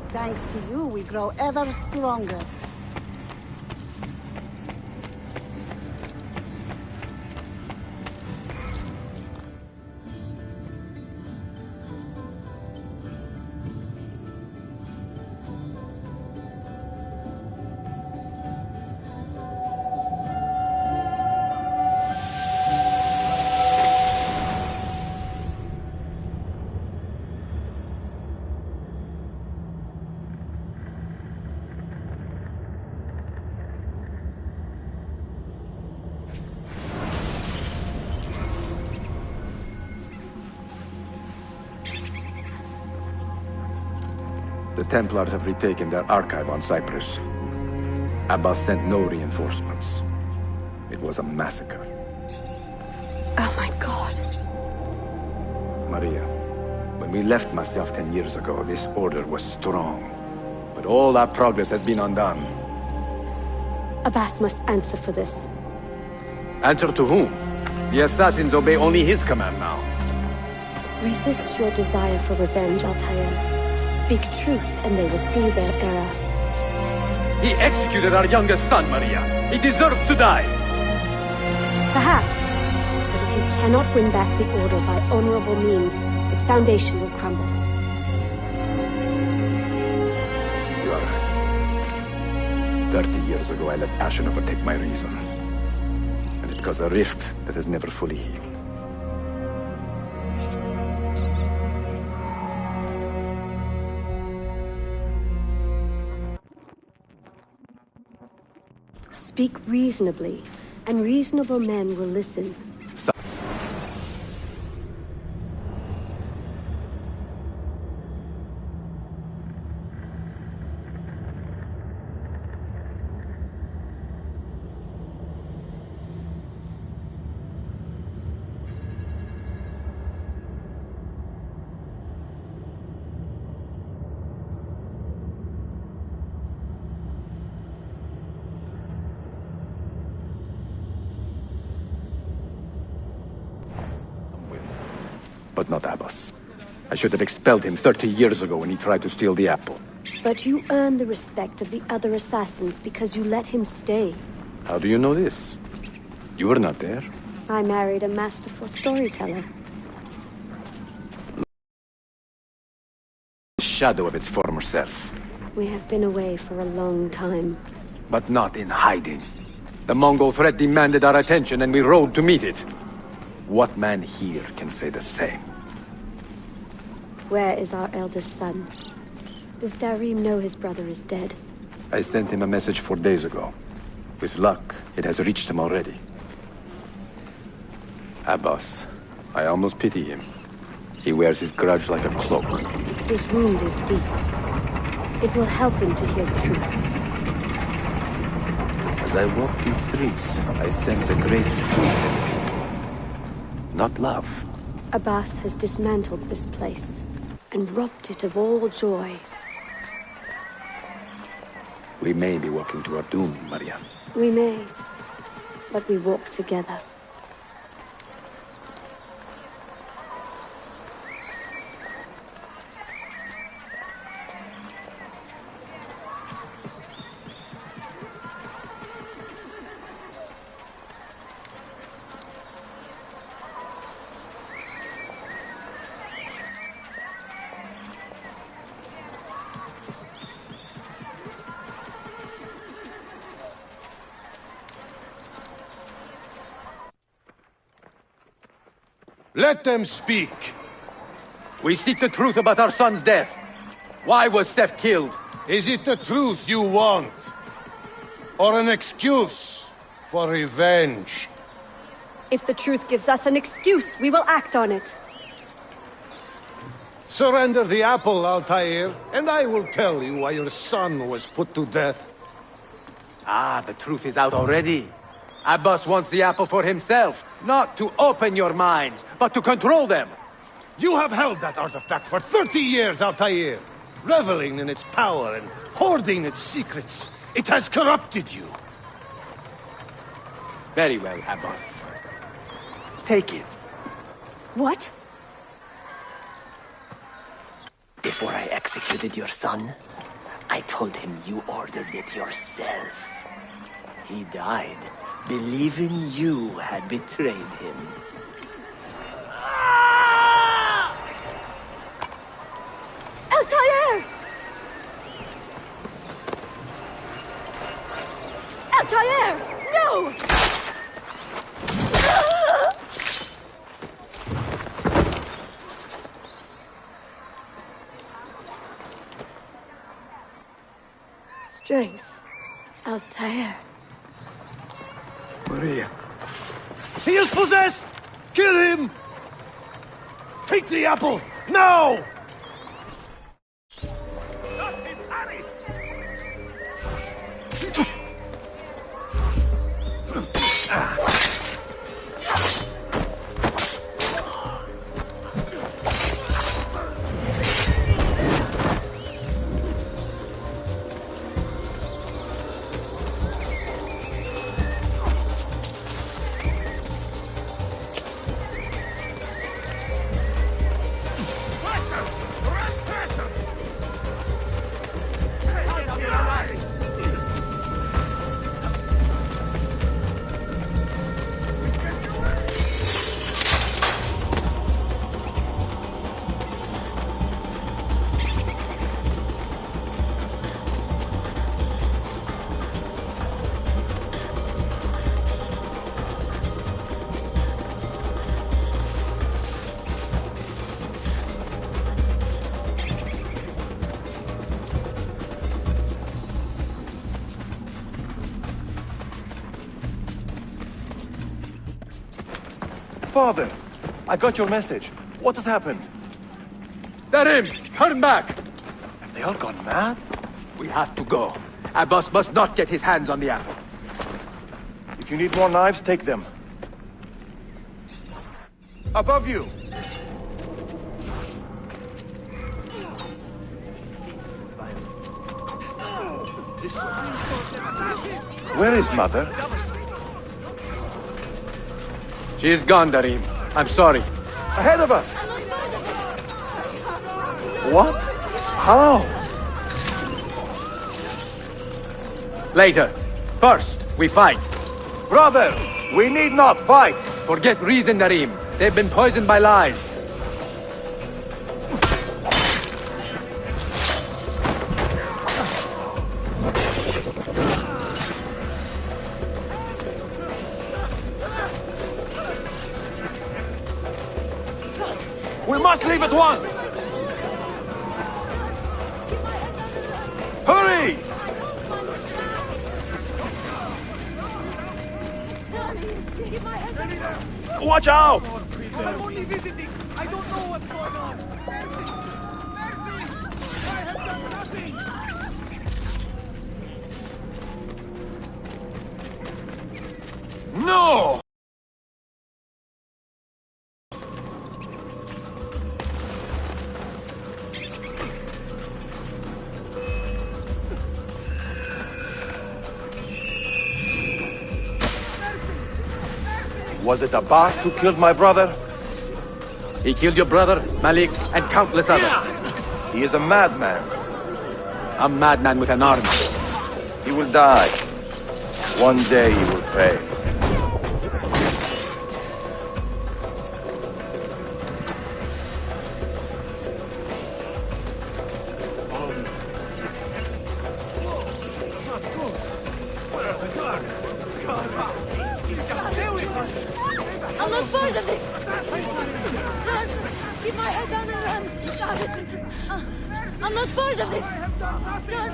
Thanks to you, we grow ever stronger. The Templars have retaken their archive on Cyprus. Abbas sent no reinforcements. It was a massacre. Oh my god. Maria, when we left Masyaf 10 years ago, this order was strong. But all our progress has been undone. Abbas must answer for this. Answer to whom? The assassins obey only his command now. Resist your desire for revenge, Altair. Speak truth, and they will see their error. He executed our youngest son, Maria. He deserves to die. Perhaps. But if you cannot win back the Order by honorable means, its foundation will crumble. You are right. 30 years ago, I let passion overtake my reason. And it caused a rift that has never fully healed. Speak reasonably, and reasonable men will listen. But not Abbas. I should have expelled him 30 years ago when he tried to steal the apple. But you earned the respect of the other assassins because you let him stay. How do you know this? You were not there. I married a masterful storyteller. The shadow of its former self. We have been away for a long time. But not in hiding. The Mongol threat demanded our attention and we rode to meet it. What man here can say the same? Where is our eldest son? Does Darim know his brother is dead? I sent him a message 4 days ago. With luck, it has reached him already. Abbas, I almost pity him. He wears his grudge like a cloak. His wound is deep. It will help him to hear the truth. As I walk these streets, I sense a great fear in the people. Not love. Abbas has dismantled this place and robbed it of all joy. We may be walking to our doom, Maria. We may, but we walk together. Let them speak. We seek the truth about our son's death. Why was Seth killed? Is it the truth you want? or an excuse for revenge? If the truth gives us an excuse, we will act on it. Surrender the apple, Altair, and I will tell you why your son was put to death. Ah, the truth is out already. Abbas wants the apple for himself, not to open your minds, but to control them. You have held that artifact for 30 years, Altair, reveling in its power and hoarding its secrets. It has corrupted you. Very well, Abbas. Take it. What? Before I executed your son, I told him you ordered it yourself. He died, believing you had betrayed him. Altair! Altair! No! Strength. Altair. Maria. He is possessed! Kill him! Take the apple, now! Father, I got your message. What has happened? Darim, turn back! Have they all gone mad? We have to go. Abbas must not get his hands on the apple. If you need more knives, take them. Above you! Where is Mother? She is gone, Darim. I'm sorry. Ahead of us! What? How? Later. First, we fight. Brothers, we need not fight! Forget reason, Darim. They've been poisoned by lies. We must leave at once! Hurry! Watch out! I'm only visiting. I don't know what's going on. Mercy! I have done nothing! No! Was it Abbas who killed my brother? He killed your brother, Malik, and countless others. He is a madman. A madman with an army. He will die. One day he will pay. I'm not part of this! Run! Keep my head down and run! Stop it! I'm not part of this! God!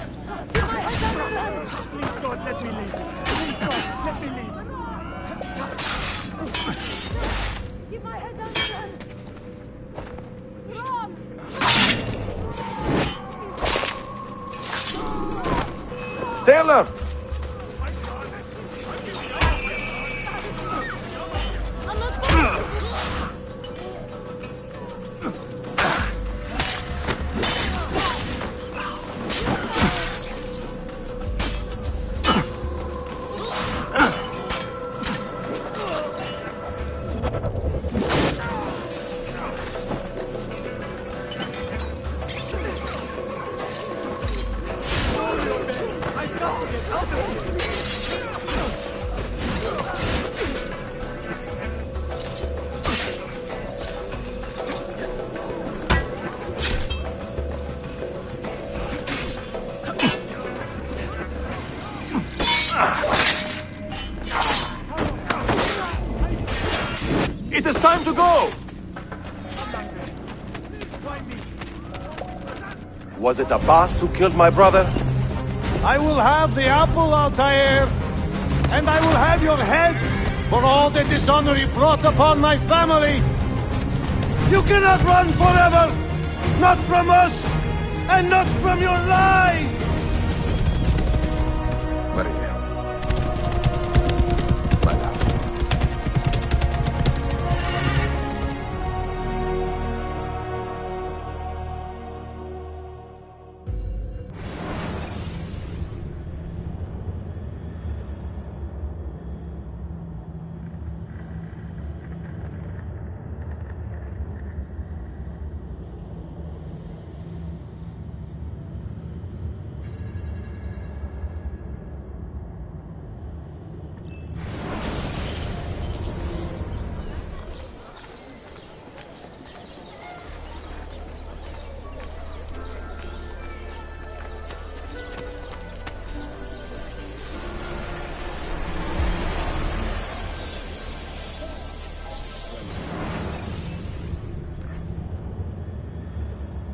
Keep my head down, God! Please, God, let me leave. Please, God, let me leave. Keep my head down, God! Rom! Stay alert! I'm not part of this! It is time to go! Was it Abbas who killed my brother? I will have the apple, Altair, and I will have your head for all the dishonor you brought upon my family. You cannot run forever, not from us, and not from your lies! Maria. My love.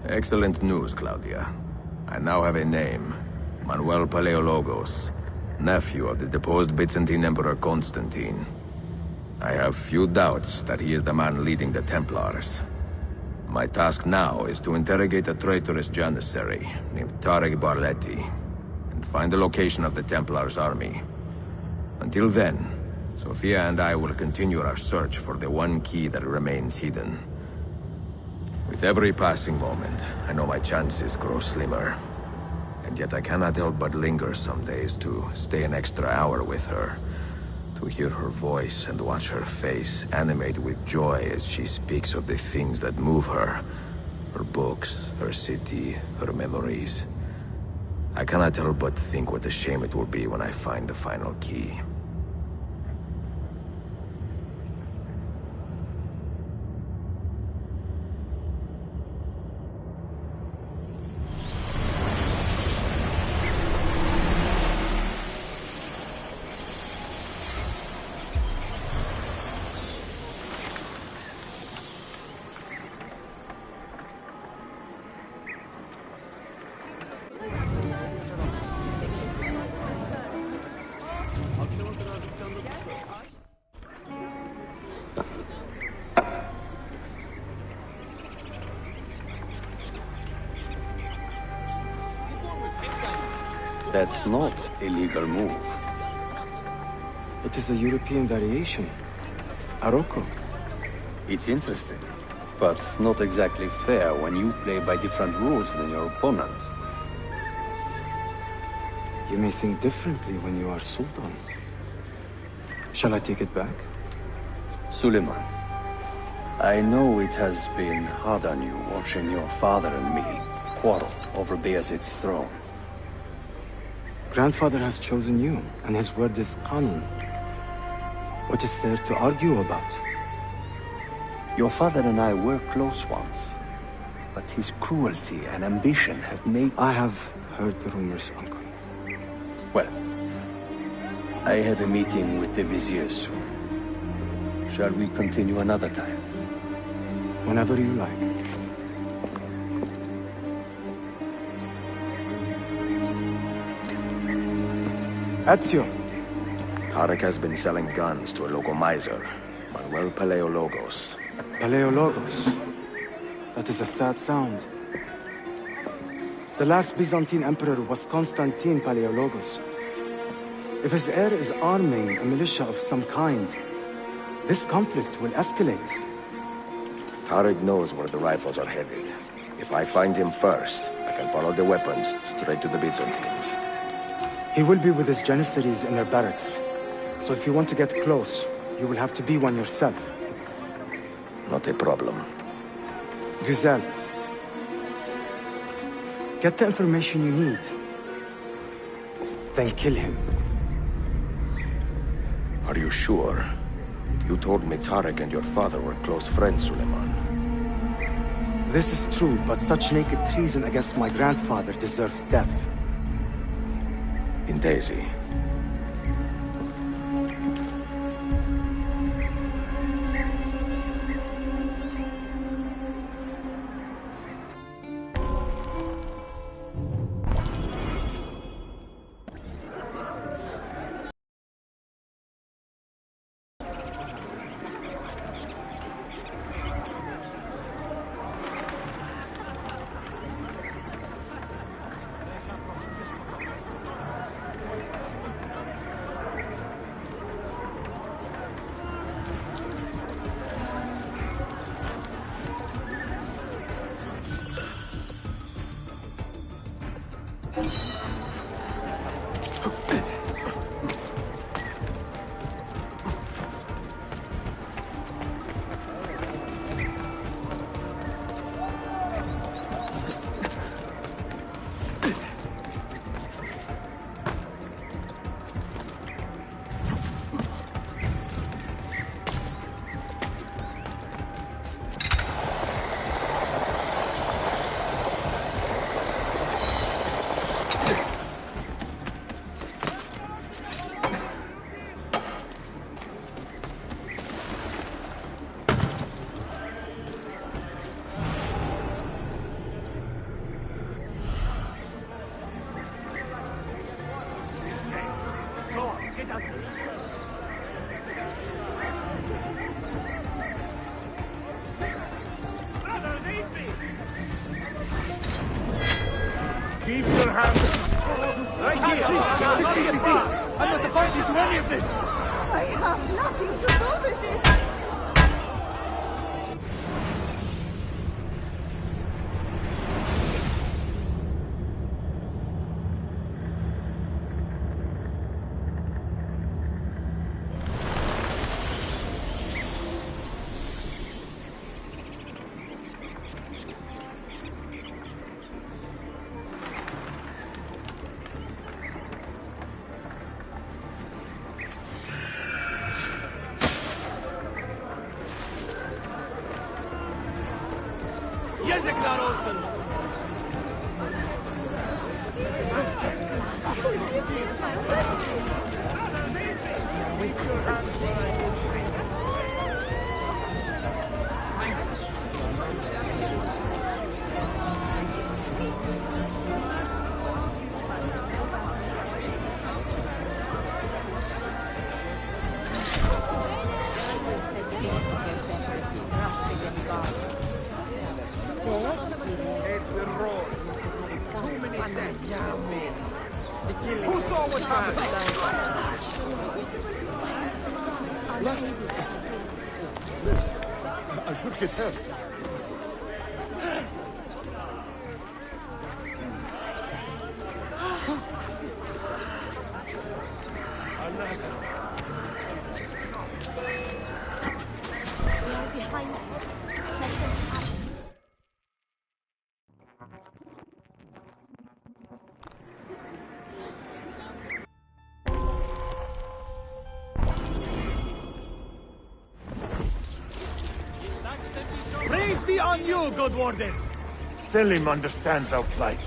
Excellent news, Claudia. I now have a name. Manuel Paleologos, nephew of the deposed Byzantine Emperor Constantine. I have few doubts that he is the man leading the Templars. My task now is to interrogate a traitorous janissary named Tarek Barleti, and find the location of the Templars' army. Until then, Sophia and I will continue our search for the one key that remains hidden. With every passing moment, I know my chances grow slimmer. And yet I cannot help but linger some days to stay an extra hour with her. To hear her voice and watch her face animate with joy as she speaks of the things that move her. Her books, her city, her memories. I cannot help but think what a shame it will be when I find the final key. That's not a legal move. It is a European variation. Aroko. It's interesting, but not exactly fair when you play by different rules than your opponent. You may think differently when you are Sultan. Shall I take it back? Suleiman, I know it has been hard on you watching your father and me quarrel over Bayezid's throne. Grandfather has chosen you, and his word is Qanun. What is there to argue about? Your father and I were close once, but his cruelty and ambition have made... I have heard the rumors, Uncle. Well, I have a meeting with the Vizier soon. Shall we continue another time? Whenever you like. Ezio. Tarek has been selling guns to a local miser, Manuel Paleologos. Paleologos. That is a sad sound. The last Byzantine emperor was Constantine Paleologos. If his heir is arming a militia of some kind, this conflict will escalate. Tarek knows where the rifles are headed. If I find him first, I can follow the weapons straight to the Byzantines. He will be with his Janissaries in their barracks. So if you want to get close, you will have to be one yourself. Not a problem. Güzel. Get the information you need. Then kill him. Are you sure? You told me Tarek and your father were close friends, Suleiman. This is true, but such naked treason against my grandfather deserves death. In Daisy. Keep your hands right here. I'm not the party to any of this. I have nothing to do with it. Yazıklar olsun. Who saw what happened? I should get help. Praise be on you, good wardens! Selim understands our plight.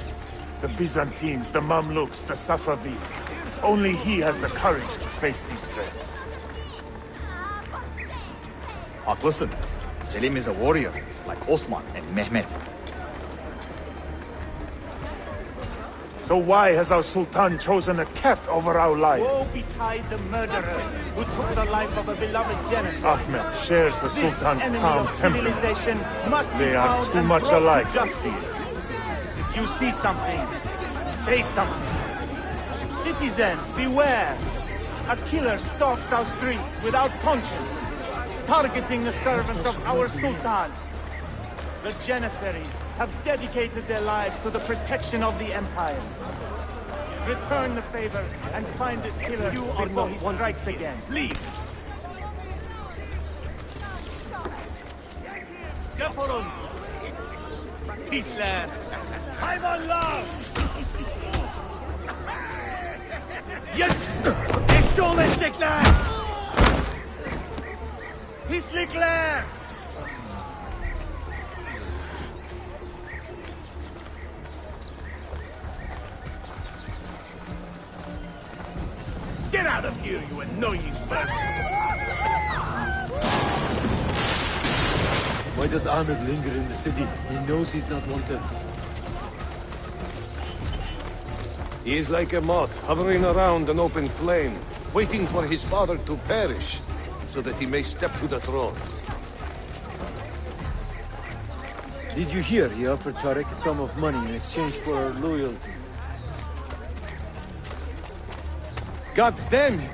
The Byzantines, the Mamluks, the Safavid. Only he has the courage to face these threats. Haklısın. Selim is a warrior, like Osman and Mehmet. So why has our Sultan chosen a cat over our lion? Woe betide the murderer who took the life of a beloved genocide. Ahmed shares the This Sultan's enemy calm of temperament. civilization must be They are found too and much brought to alike. justice. If you see something, say something. Citizens, beware! A killer stalks our streets without conscience, targeting the servants of our Sultan. The Janissaries have dedicated their lives to the protection of the Empire. Return the favor and find this killer before he strikes again. Leave! Gaforun! Piçler! Hayvanlar! Eşşoğul eşekler! Pislikler! Get out of here, you annoying bastard! Why does Ahmed linger in the city? He knows he's not wanted. He is like a moth, hovering around an open flame, waiting for his father to perish, so that he may step to the throne. Did you hear he offered Tariq a sum of money in exchange for our loyalty? God damn him!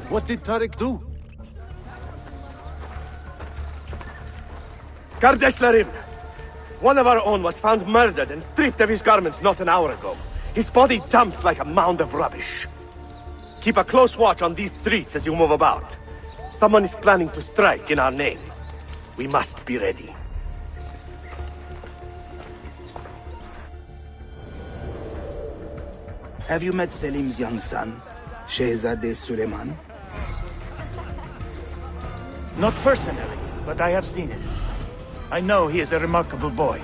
What did Tariq do? Kardeşlerim! One of our own was found murdered and stripped of his garments not an hour ago. His body dumped like a mound of rubbish. Keep a close watch on these streets as you move about. Someone is planning to strike in our name. We must be ready. Have you met Selim's young son, Shehzadeh Suleiman? Not personally, but I have seen him. I know he is a remarkable boy.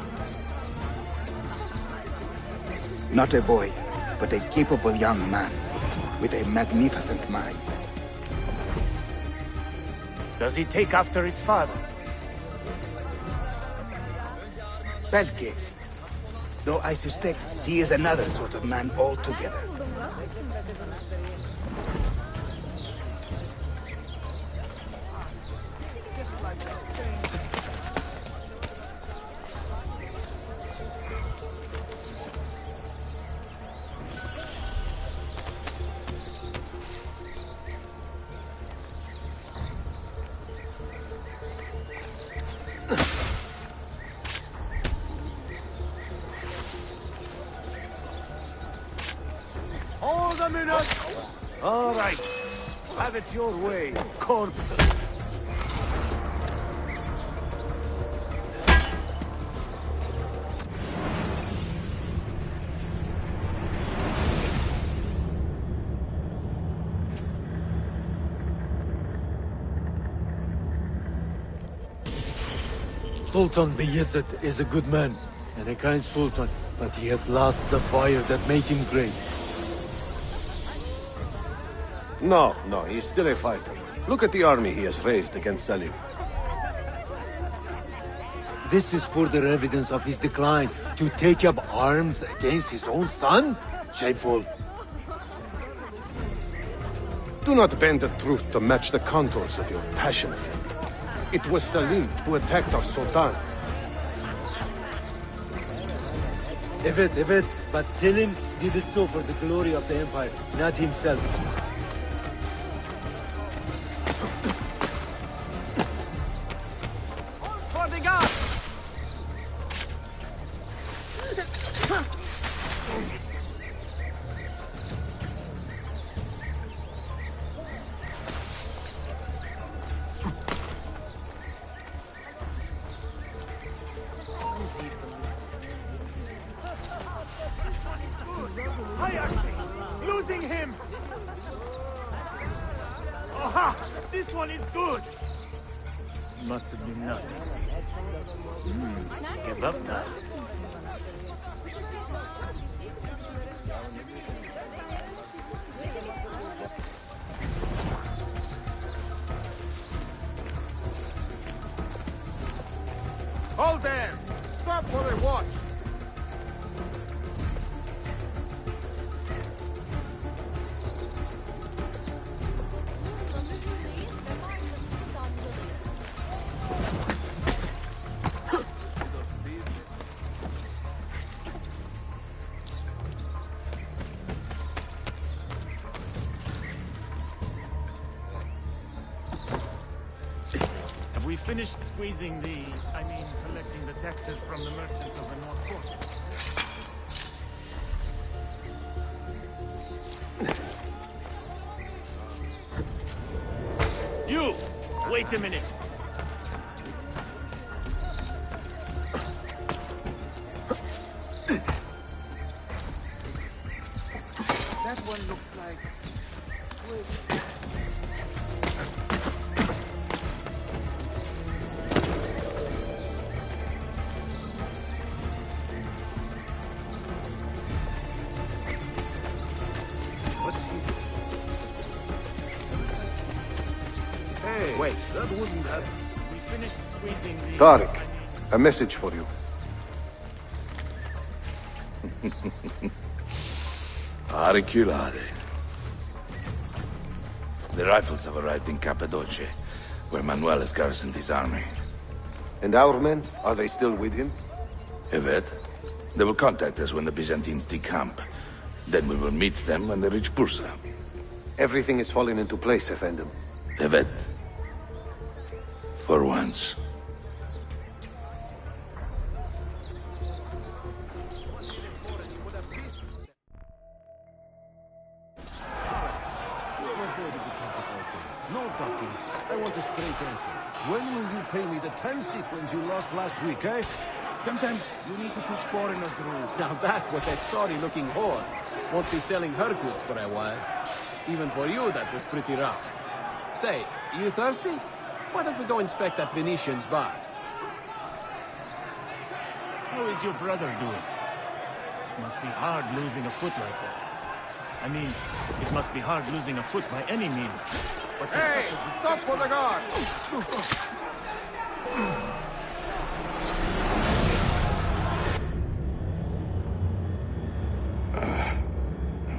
Not a boy, but a capable young man with a magnificent mind. Does he take after his father? Belke. Though I suspect he is another sort of man altogether. Hold a minute! All right. Have it your way, corpse. Sultan Bayezid is a good man and a kind sultan, but he has lost the fire that made him great. No, he's still a fighter. Look at the army he has raised against Selim. This is further evidence of his decline. To take up arms against his own son? Shameful. Do not bend the truth to match the contours of your passion. It was Selim who attacked our Sultan. Evet, but Selim did it so for the glory of the Empire, not himself. For the guard! Losing him! Aha! This one is good! Must have been nothing. Give up now. Hold there! Stop for a watch! We finished squeezing collecting the taxes from the merchants of the North Coast. You! Wait a minute! That one looks like... Hey, wait, that wouldn't have... We finished squeezing the... Tariq, a message for you. Auriculae. The rifles have arrived in Cappadocia, where Manuel has garrisoned his army. And our men? Are they still with him? Evet. They will contact us when the Byzantines decamp. Then we will meet them when they reach Bursa. Everything is falling into place, Effendim. Evet. For once. No ducking. I want a straight answer. When will you pay me the 10 sequins you lost last week, eh? Sometimes you need to teach foreigners the rules. Now that was a sorry-looking whore. Won't be selling her goods for a while. Even for you, that was pretty rough. Say, you thirsty? Why don't we go inspect that Venetian's bar? How is your brother doing? Must be hard losing a foot like that. I mean, it must be hard losing a foot by any means. But hey, stop for the guard!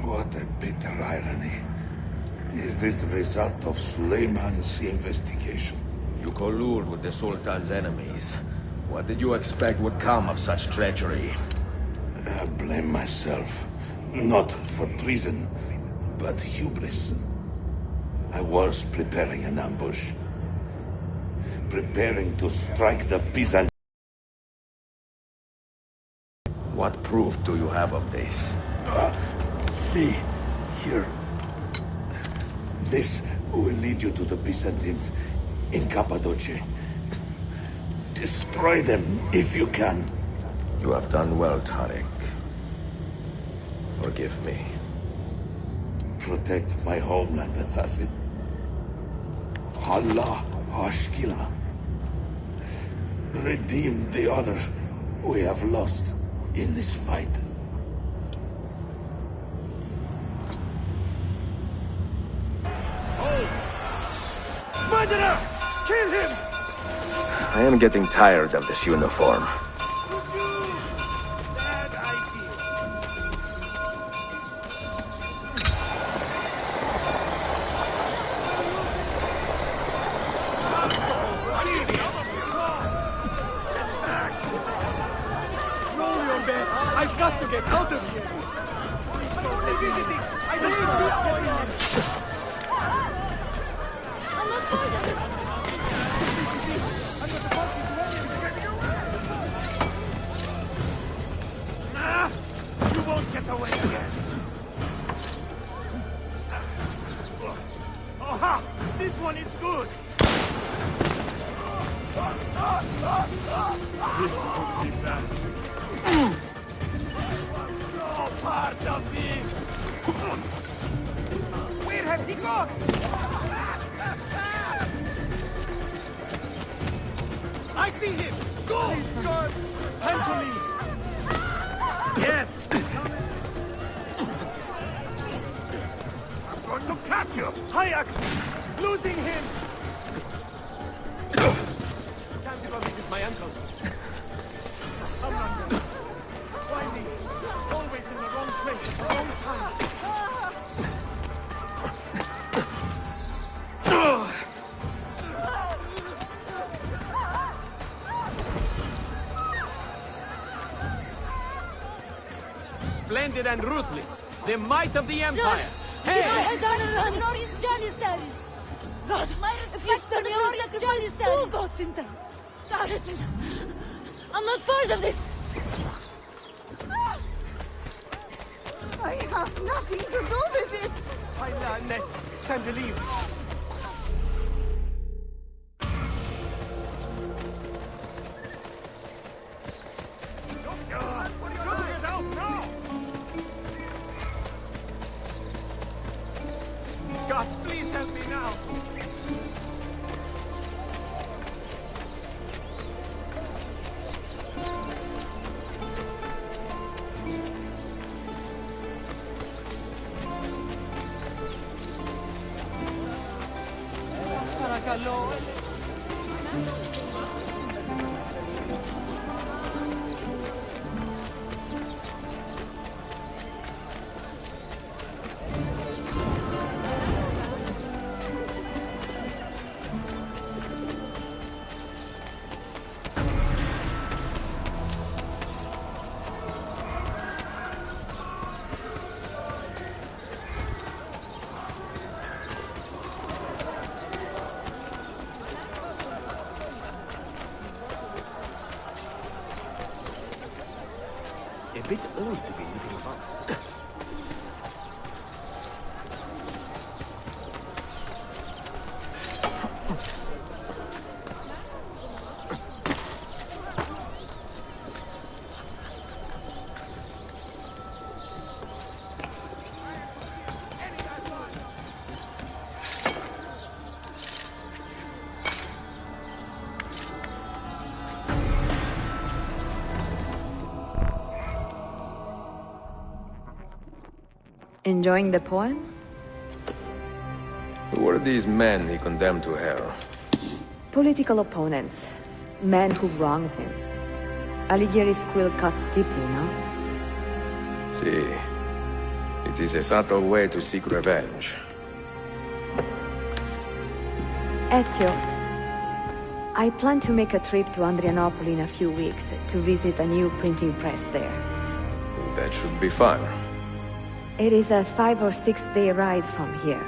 What a bitter irony. Is this the result of Suleiman's investigation? You collude with the Sultan's enemies. What did you expect would come of such treachery? I blame myself. Not for treason, but hubris. I was preparing an ambush. Preparing to strike the Byzantines. What proof do you have of this? See, here. This will lead you to the Byzantines in Cappadocia. Destroy them if you can. You have done well, Tariq. Forgive me. Protect my homeland, assassin. Allah Ashkila. Redeem the honor we have lost in this fight. Murderer! Kill him! I am getting tired of this uniform. I've got to get out of here! I don't You won't get away again! Aha! This one is good! This could be bad. No part of me! Where have he gone? I see him! Go! God! Time to leave! Yes! I'm going to catch you! Hayek! Losing him! Time to go visit my uncle. Come on, then. Find me. Always in the wrong place at the wrong time. Splendid and ruthless. The might of the Empire. Hey! Run! Honor his Janissaries! God, if superiority just two gods in town. Tarleton, I'm not part of this. I have nothing to do with it. Ned, time to leave. God, please help me now. A bit old to be looking about. Enjoying the poem? Who were these men he condemned to hell? Political opponents. Men who wronged him. Alighieri's quill cuts deeply, no? See, it is a subtle way to seek revenge. Ezio, I plan to make a trip to Andrianople in a few weeks to visit a new printing press there. That should be fun. It is a 5 or 6 day ride from here,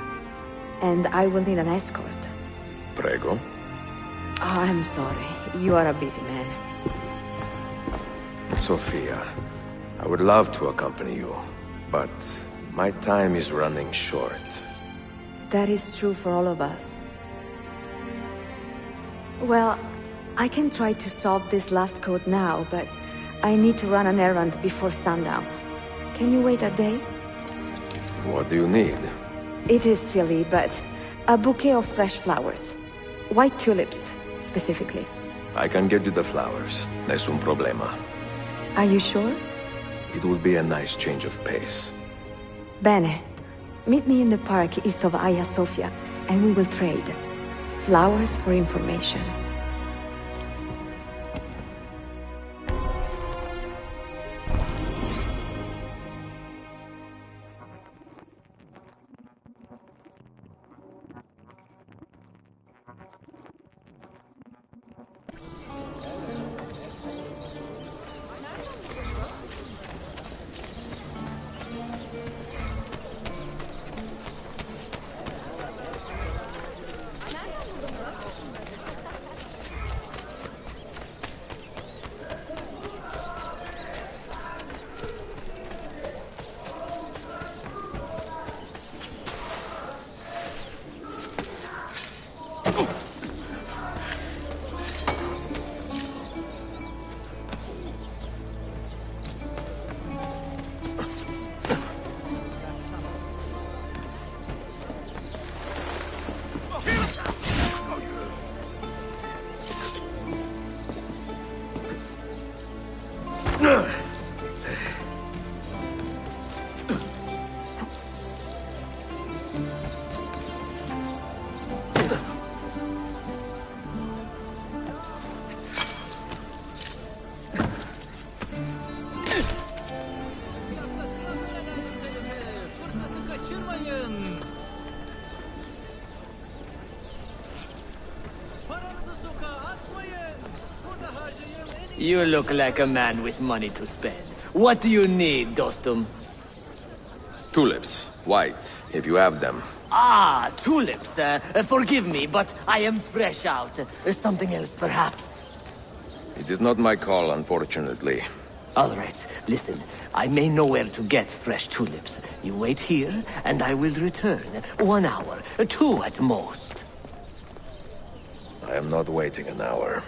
and I will need an escort. Prego. Oh, I'm sorry. You are a busy man. Sophia, I would love to accompany you, but my time is running short. That is true for all of us. Well, I can try to solve this last code now, but I need to run an errand before sundown. Can you wait a day? What do you need? It is silly, but a bouquet of fresh flowers. White tulips, specifically. I can get you the flowers. Nessun problema. Are you sure? It will be a nice change of pace. Bene. Meet me in the park east of Hagia Sophia, and we will trade. Flowers for information. You look like a man with money to spend. What do you need, Dostum? Tulips. White, if you have them. Ah, tulips. Forgive me, but I am fresh out. Something else, perhaps? It is not my call, unfortunately. All right, listen. I may know where to get fresh tulips. You wait here, and I will return. 1 hour, 2 at most. I am not waiting an hour.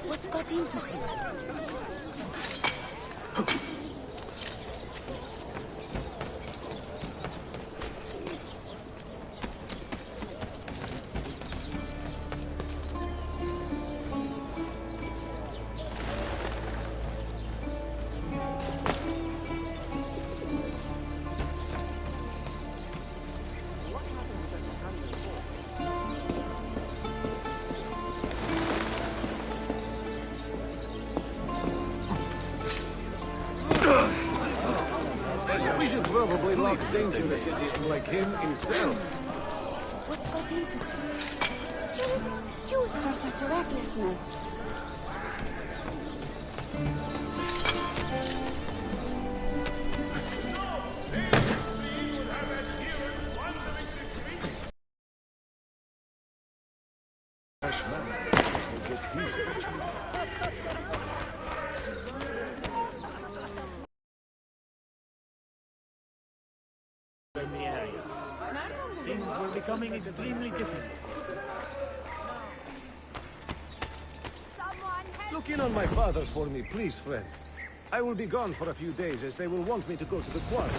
What's got into him? We should probably lock dangerous idiot like him himself. What's got into him? There is no excuse for such recklessness. In the area. Things were becoming extremely difficult. Look in on my father for me, please, friend. I will be gone for a few days, as they will want me to go to the quarry.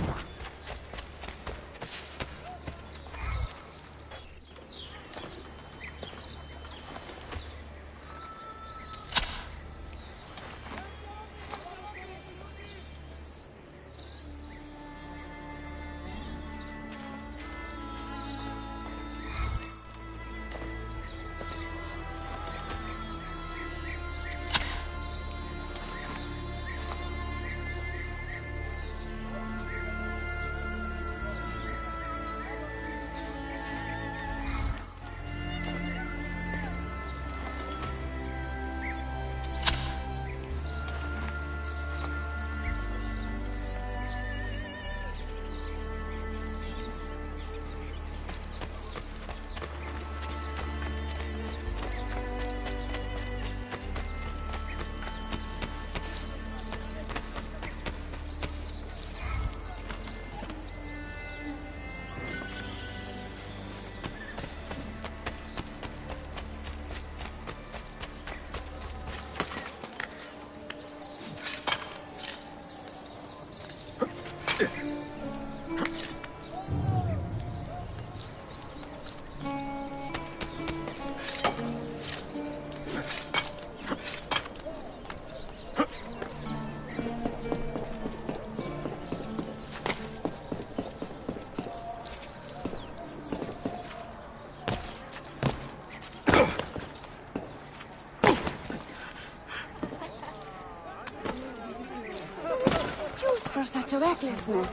For such a recklessness.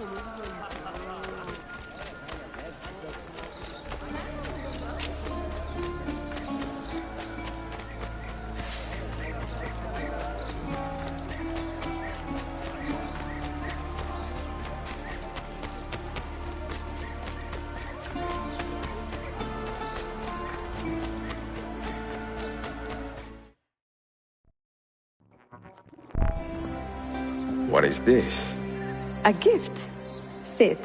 What is this? A gift. Sit.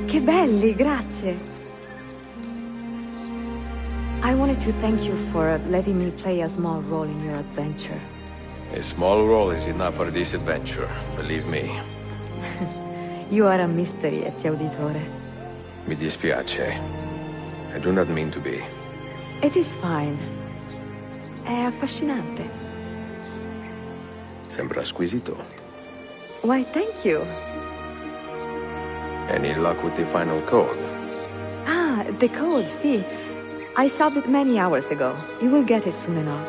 Che belli, grazie. I wanted to thank you for letting me play a small role in your adventure. A small role is enough for this adventure, believe me. You are a mystery, Ezio Auditore. Mi dispiace. I do not mean to be. It is fine. È affascinante. Sembra squisito. Why, thank you. Any luck with the final code? Ah, the code, see. I solved it many hours ago. You will get it soon enough.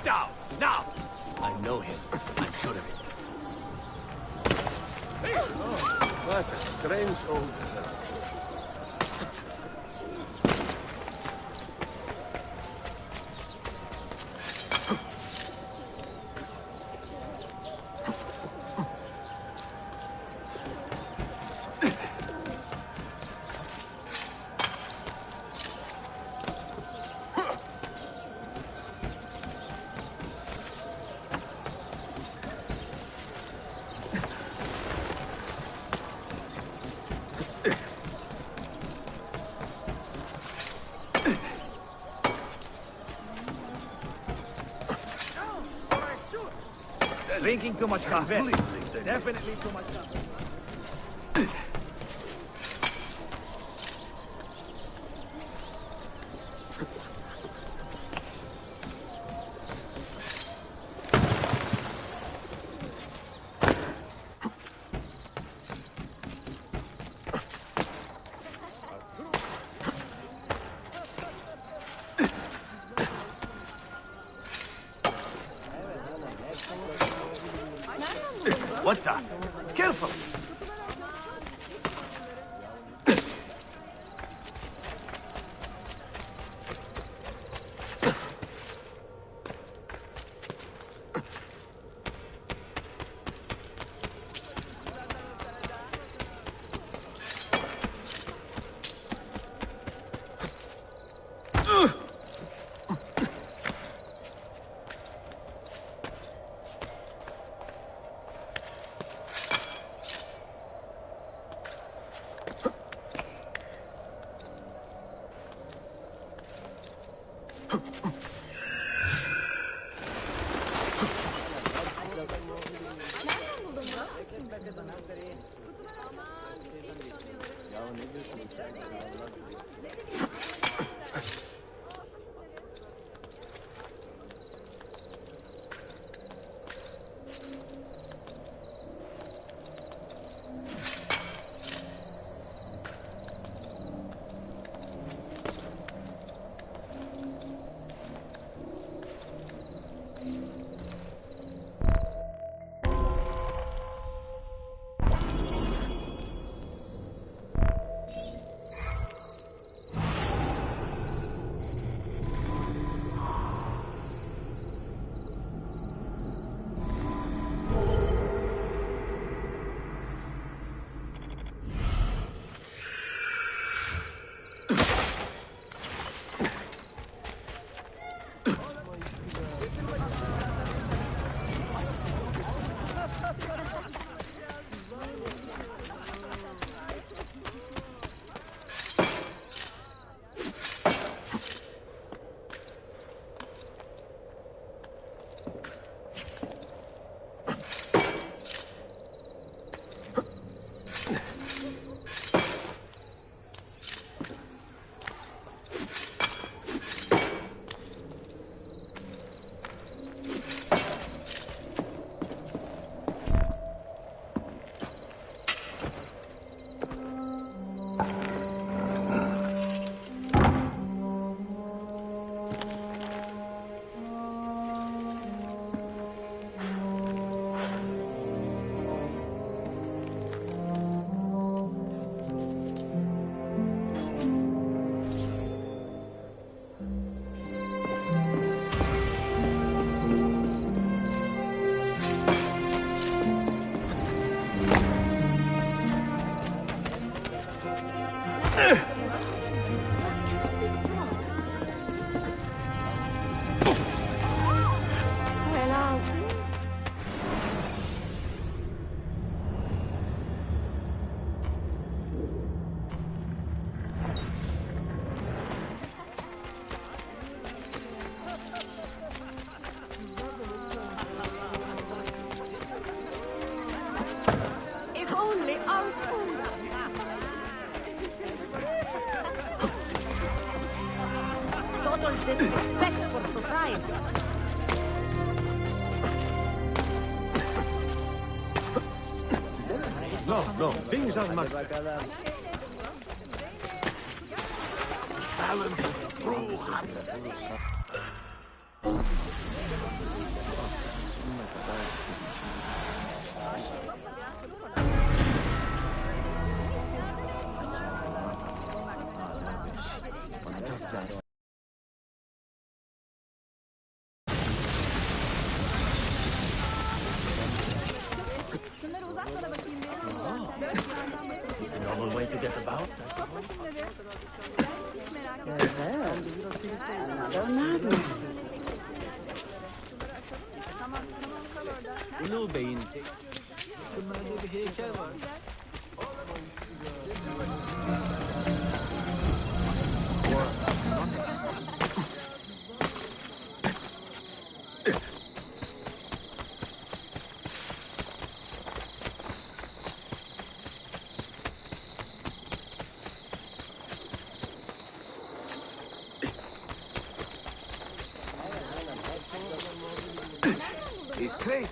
Down! Now! I know him. I'm sure of it. What a strange old... Drinking too much coffee. Definitely too much coffee. What the? Careful! total disrespect for propriety. No, things are much It's a normal way to get about. Another madman. Ulu Bey'in bunlarda bir heykel var. He's crazy.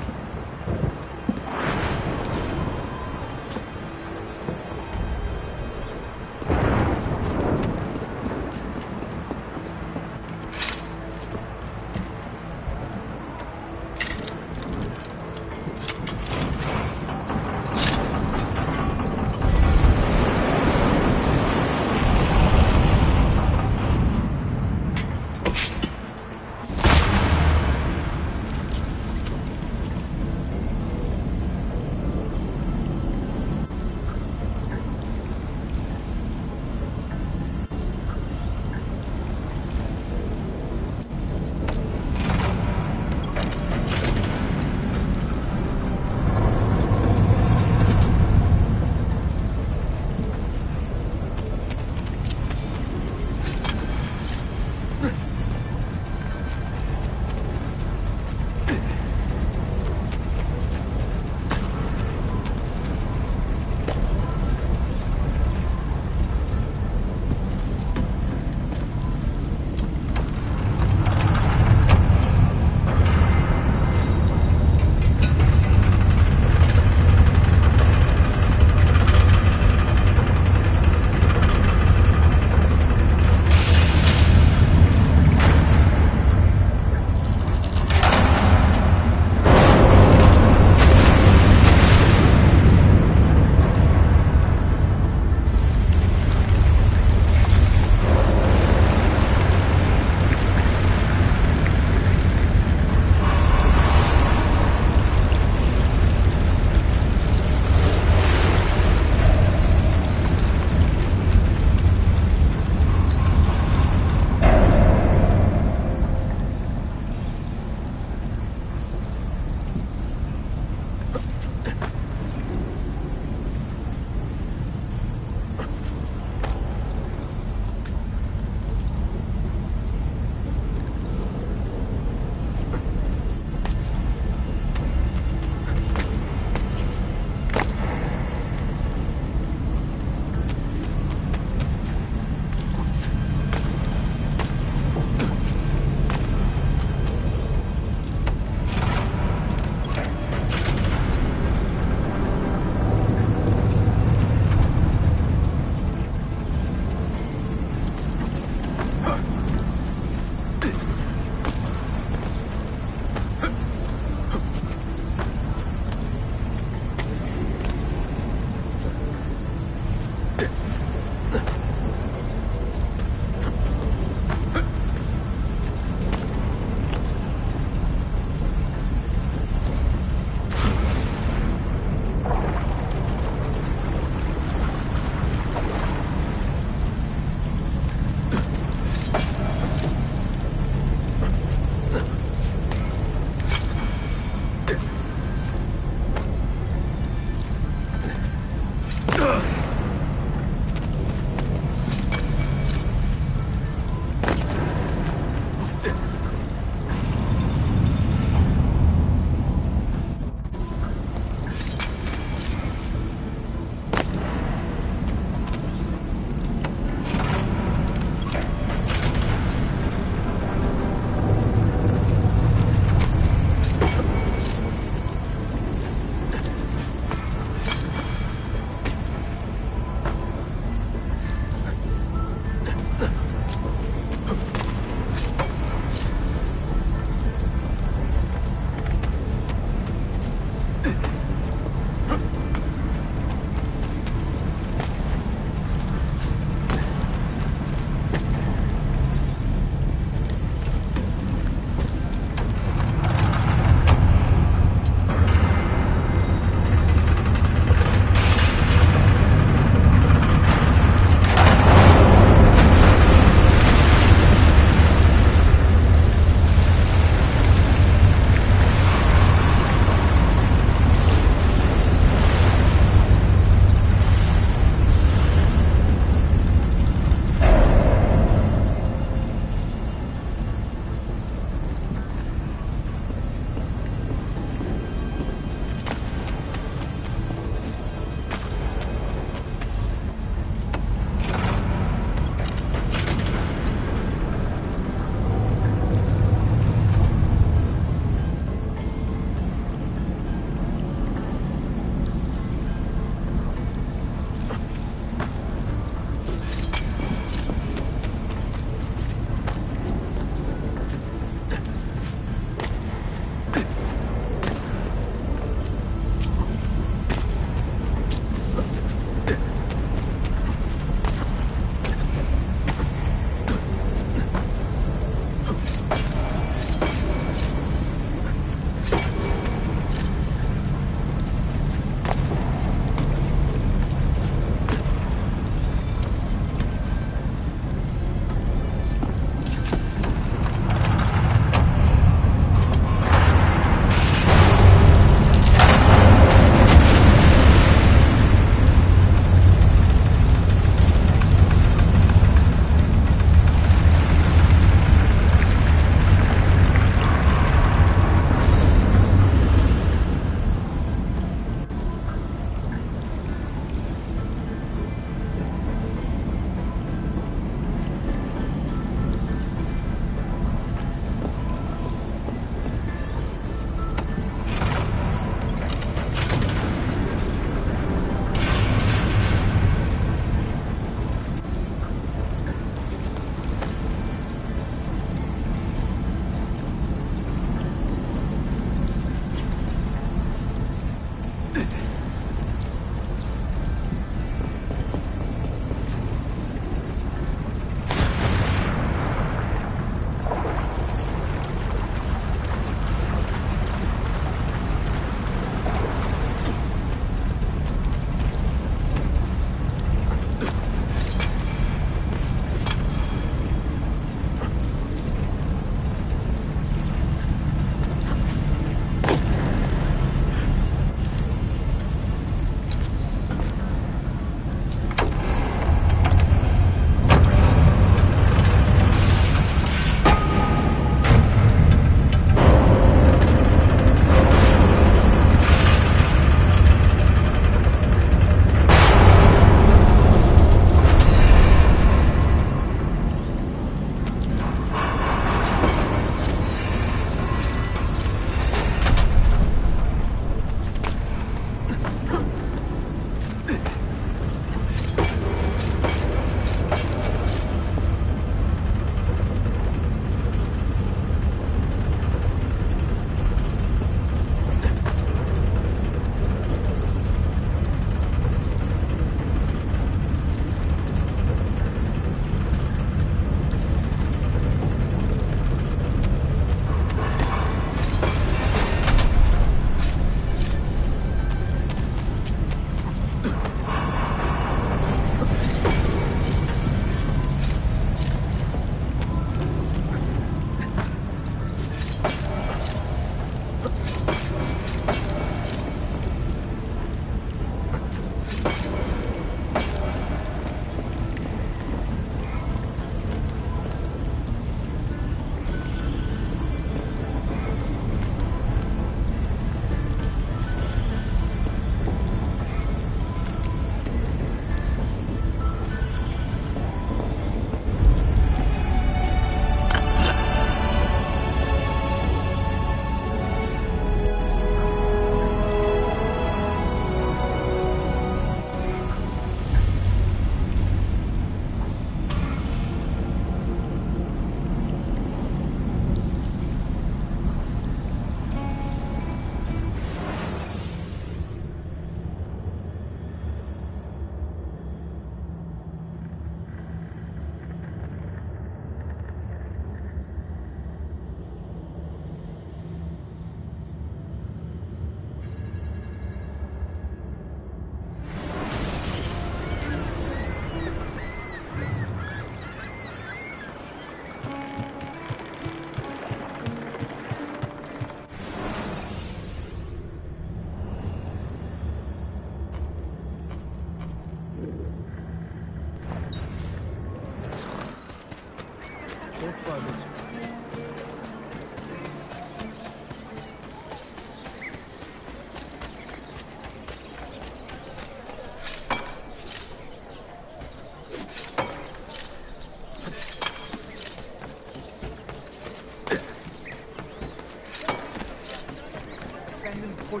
Well,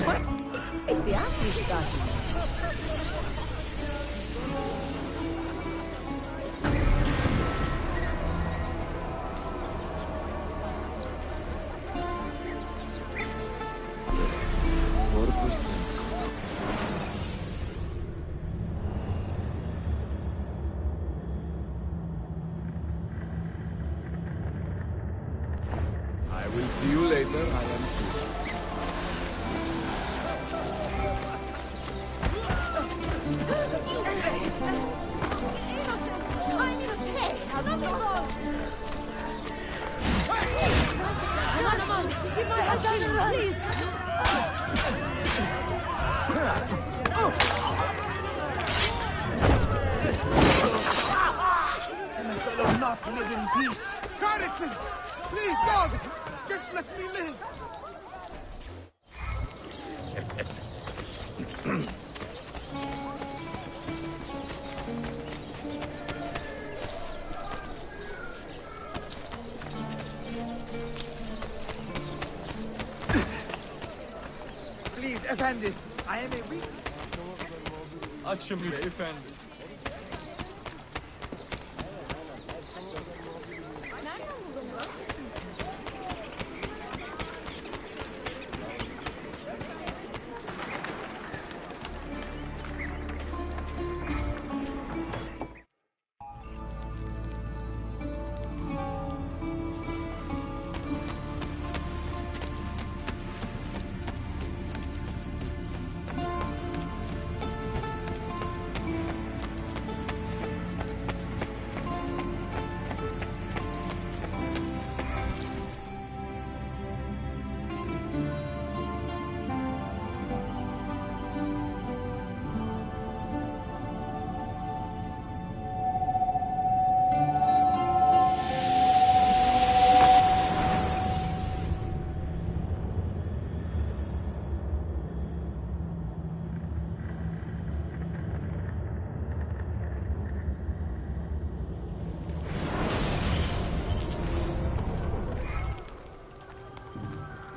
what is the apple starting? I will see you later, I am sure. Please. Fellow not live in peace. Garrison! Please, God! Just let me live! Please, Effendi. I am a weak... Açım efendi.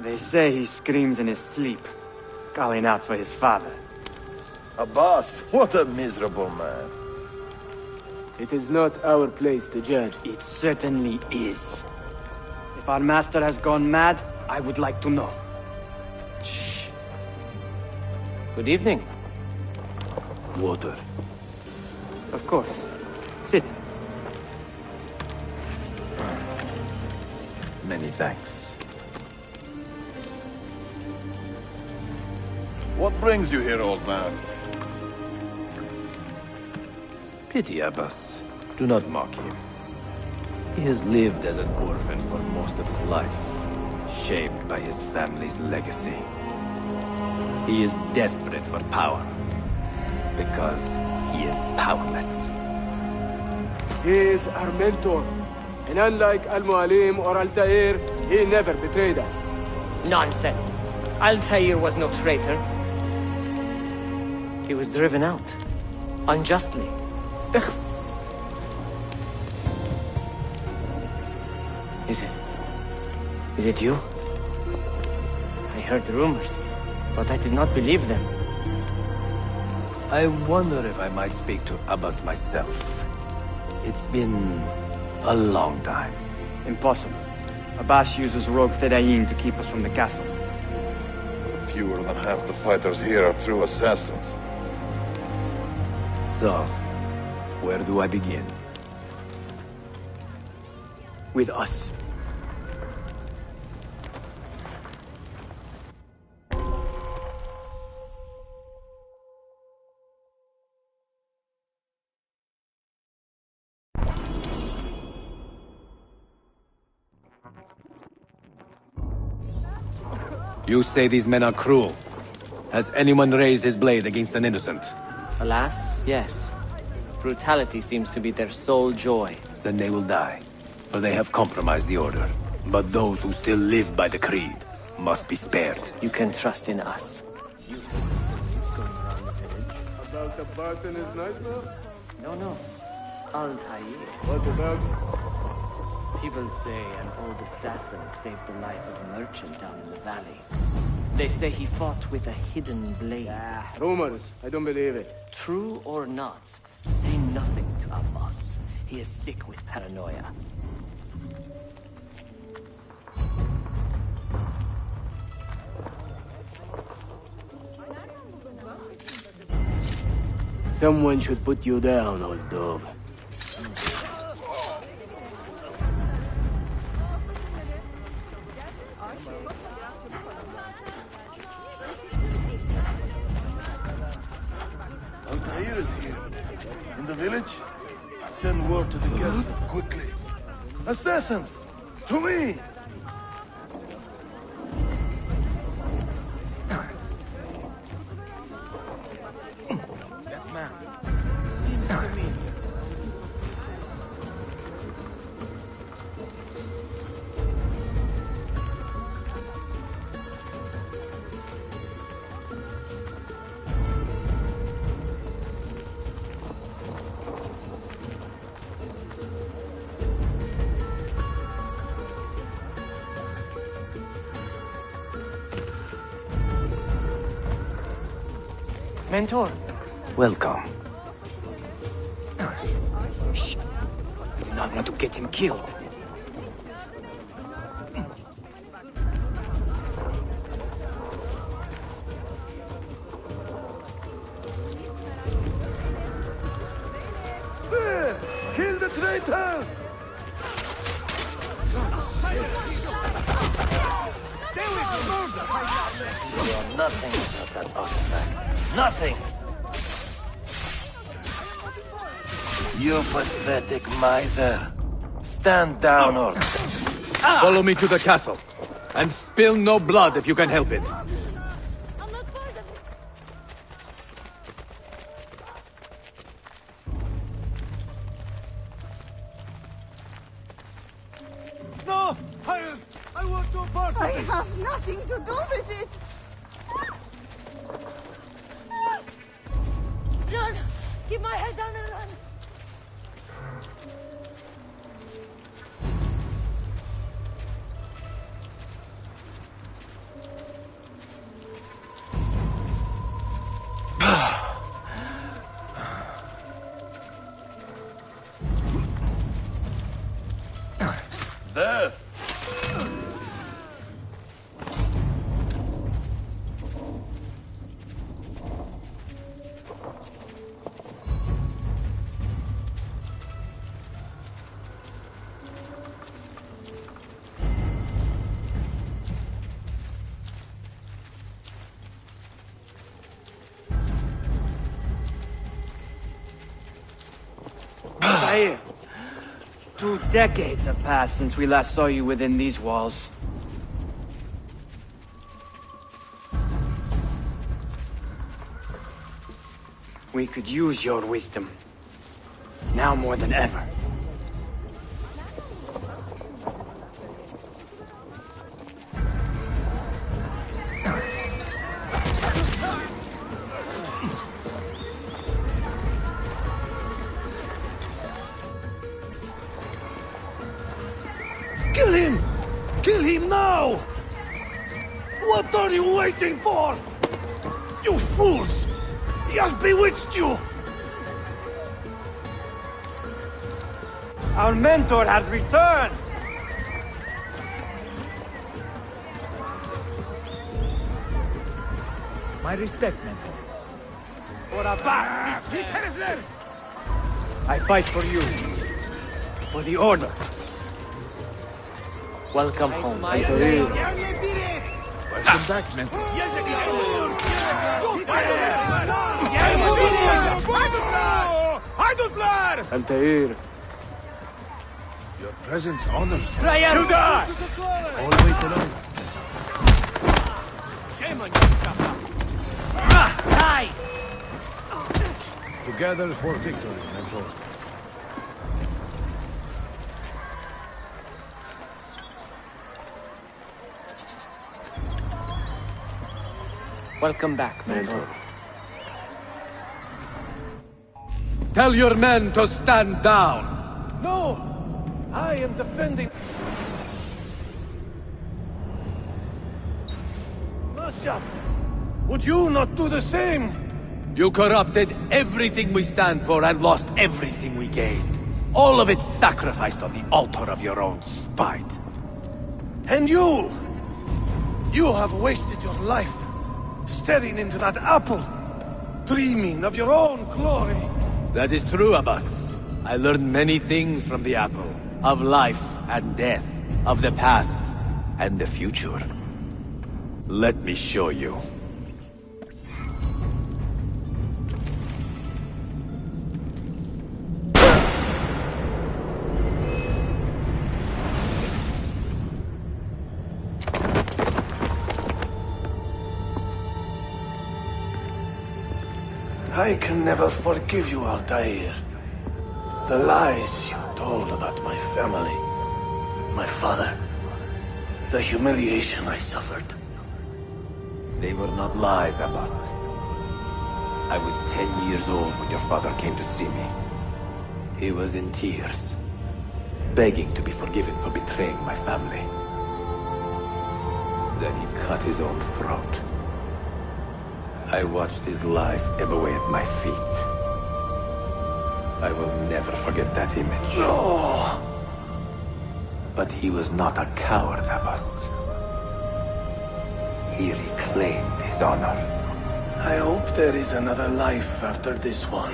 They say he screams in his sleep, calling out for his father. Abbas, what a miserable man. It is not our place to judge. It certainly is. If our master has gone mad, I would like to know. Shh. Good evening. Water. Of course. Sit. Many thanks. What brings you here, old man? Pity Abbas. Do not mock him. He has lived as an orphan for most of his life, shaped by his family's legacy. He is desperate for power, because he is powerless. He is our mentor. And unlike Al-Mualim or Altair, he never betrayed us. Nonsense. Altair was no traitor. He was driven out. Unjustly. Is it you? I heard rumors, but I did not believe them. I wonder if I might speak to Abbas myself. It's been a long time. Impossible. Abbas uses rogue Fedayeen to keep us from the castle. Fewer than half the fighters here are true assassins. So, where do I begin? With us. You say these men are cruel. Has anyone raised his blade against an innocent? Alas, yes. Brutality seems to be their sole joy. Then they will die, for they have compromised the Order. But those who still live by the Creed must be spared. You can trust in us. About the Barton is nice now? No. Altair. What about... People say an old assassin saved the life of a merchant down in the valley. They say he fought with a hidden blade. Rumors. I don't believe it. True or not, say nothing to Abbas. He is sick with paranoia. Someone should put you down, old dog. Altair is here. In the village? Send word to the castle, quickly. Assassins! To me! That man seems familiar. Mentor, welcome. Shh. We do not want to get him killed. There! Kill the traitors! You are nothing without that artifact. Nothing! You pathetic miser. Stand down, or... Follow me to the castle. And spill no blood if you can help it. No! I want to part of I it! have nothing to do with it! Run! Keep my head down and run! Death! Altair, 2 decades have passed since we last saw you within these walls. We could use your wisdom. Now more than ever. Kill him! Kill him now! What are you waiting for? You fools! He has bewitched you! Our mentor has returned! My respect, mentor. For Abbas! I fight for you. For the Order. Welcome home, Altair. Welcome back, mentor. Altair. Your presence honors me. You die! Always alone. Shame on you, Kappa. Die! Together for victory, mentor. Welcome back, mentor. Tell your men to stand down. No! I am defending... Mashaf, would you not do the same? You corrupted everything we stand for and lost everything we gained. All of it sacrificed on the altar of your own spite. And you! You have wasted your life staring into that apple, dreaming of your own glory. That is true, Abbas. I learned many things from the apple. Of life and death. Of the past and the future. Let me show you. I can never forgive you, Altair. The lies you told about my family, my father, the humiliation I suffered. They were not lies, Abbas. I was 10 years old when your father came to see me. He was in tears, begging to be forgiven for betraying my family. Then he cut his own throat. I watched his life ebb away at my feet. I will never forget that image. No! But he was not a coward, Abbas. He reclaimed his honor. I hope there is another life after this one.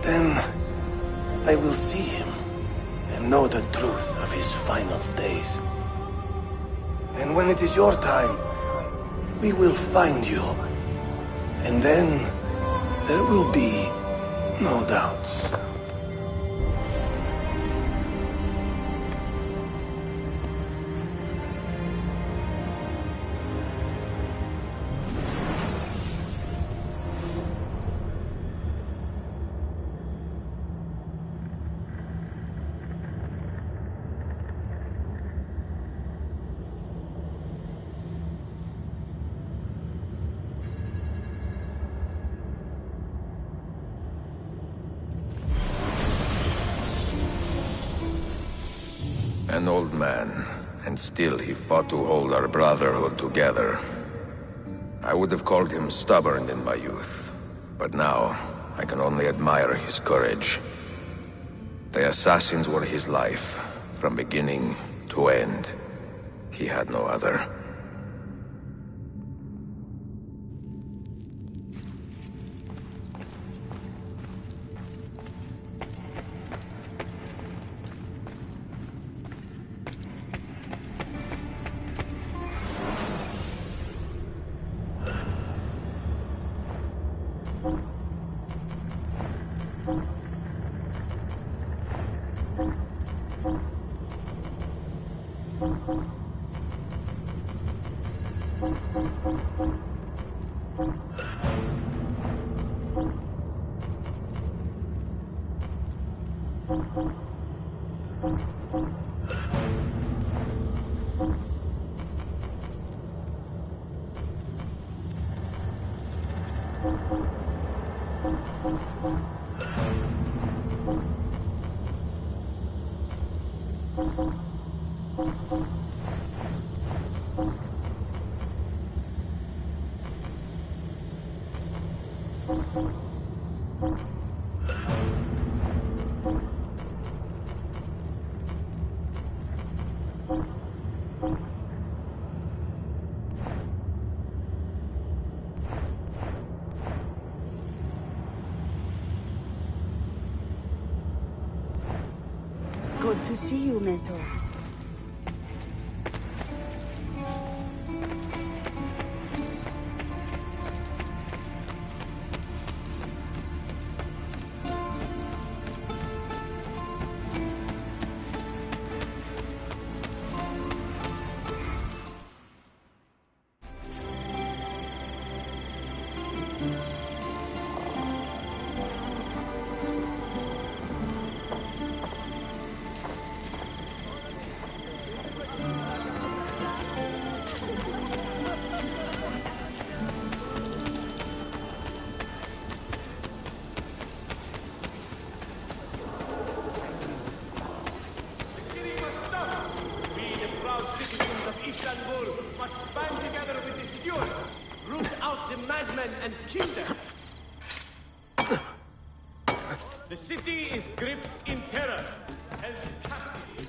Then I will see him and know the truth of his final days. And when it is your time, we will find you. And then there will be no doubts. An old man, and still he fought to hold our brotherhood together. I would have called him stubborn in my youth, but now I can only admire his courage. The assassins were his life, from beginning to end. He had no other. Good to see you, Mentor. Istanbul must band together with the stewards, root out the madmen and kill them. The city is gripped in terror, held captive.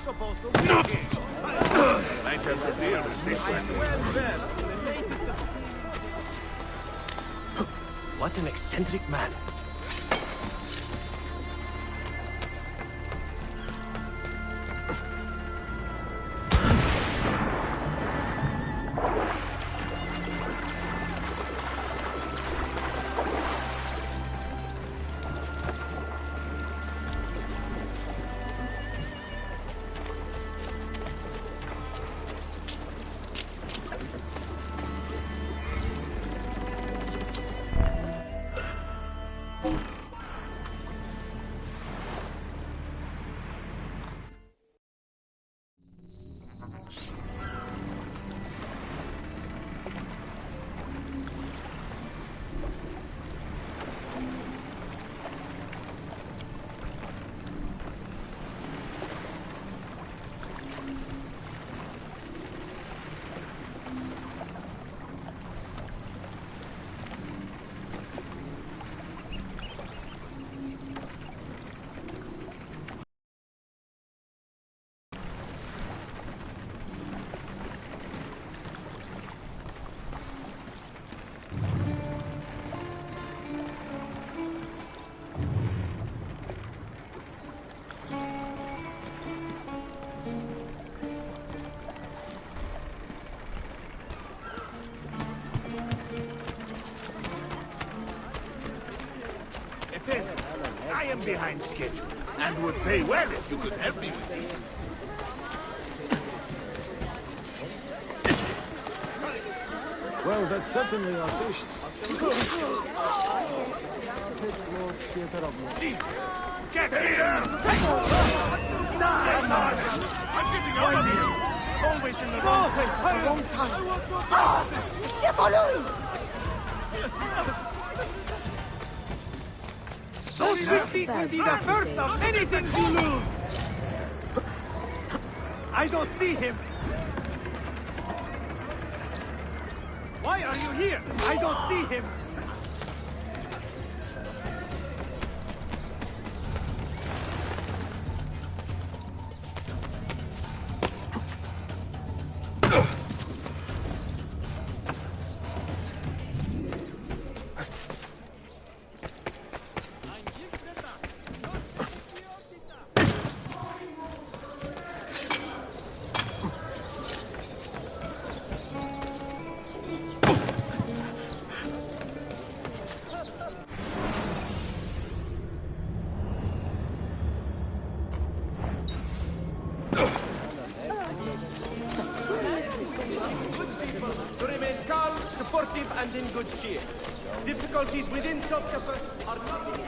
Supposed to be here. I can deal with this one. What an eccentric man. I am behind schedule, and would pay well if you could help me with this. Well, that's certainly audacious. Get here! I'm getting out of here! Always in the wrong place at the wrong time. Those wicked will be the first of many things you lose! I don't see him! Why are you here? I don't see him! To remain calm, supportive, and in good cheer. Difficulties within Topkapi are not...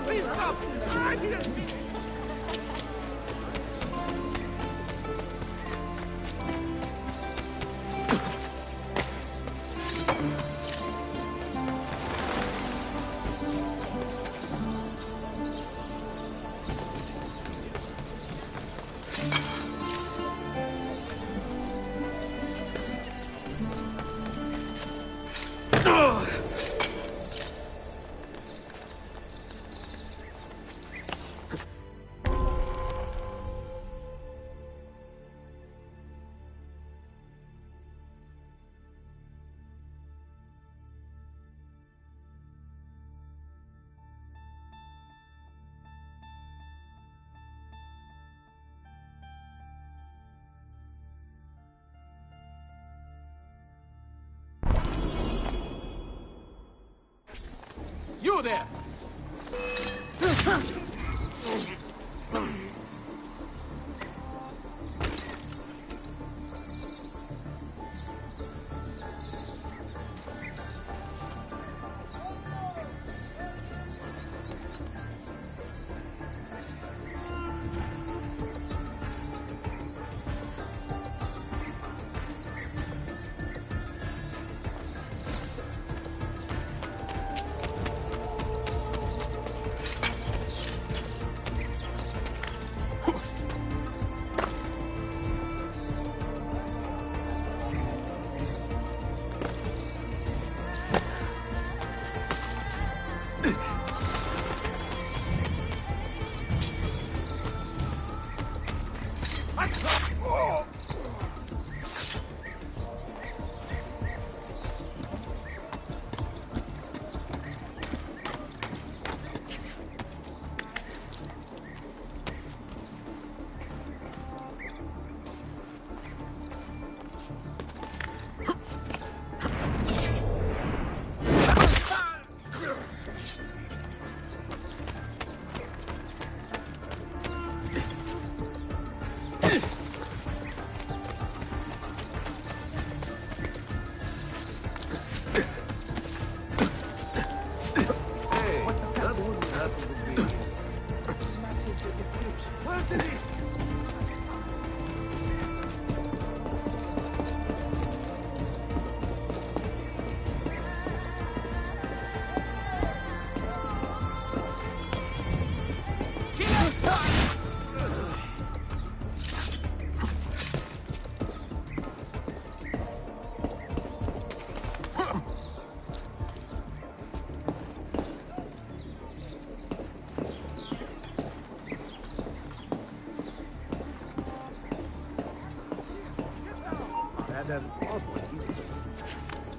Please stop! I didn't... You there!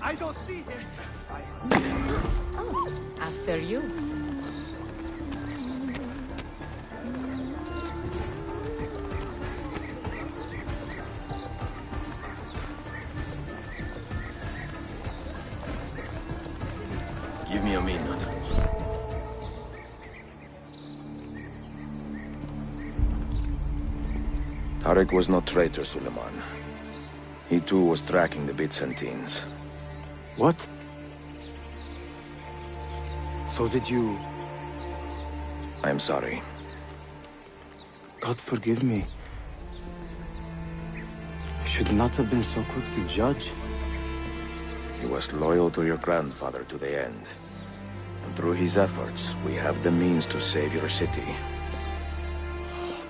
I don't see him. Oh, after you. Give me a minute. Tarek was no traitor, Suleiman. He too was tracking the Byzantines. What? So did you... I am sorry. God forgive me. I should not have been so quick to judge. He was loyal to your grandfather to the end. And through his efforts, we have the means to save your city.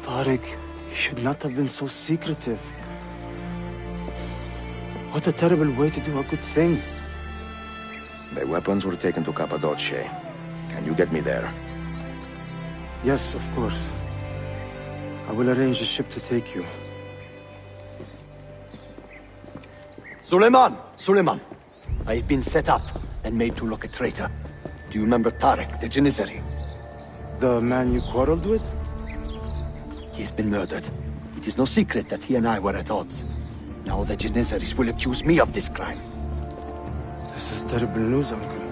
Tarek, you should not have been so secretive. What a terrible way to do a good thing. The weapons were taken to Cappadocia. Can you get me there? Yes, of course. I will arrange a ship to take you. Suleiman! Suleiman! I have been set up and made to look a traitor. Do you remember Tarek, the Janissary? The man you quarreled with? He's been murdered. It is no secret that he and I were at odds. Now the Janissaries will accuse me of this crime. This is terrible news, Uncle.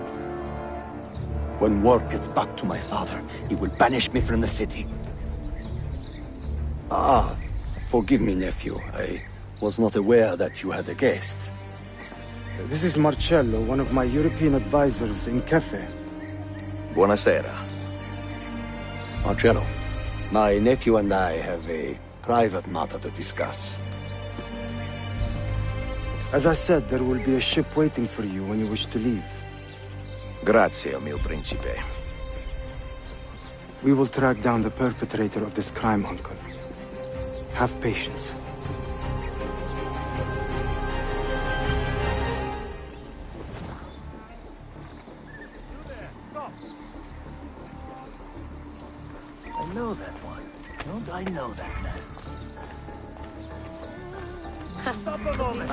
When word gets back to my father, he will banish me from the city. Ah, forgive me, nephew. I was not aware that you had a guest. This is Marcello, one of my European advisors in Cafe. Buonasera. Marcello, my nephew and I have a private matter to discuss. As I said, there will be a ship waiting for you when you wish to leave. Grazie, mio principe. We will track down the perpetrator of this crime, Uncle. Have patience. I know that one. Don't I know that man? Stop a moment.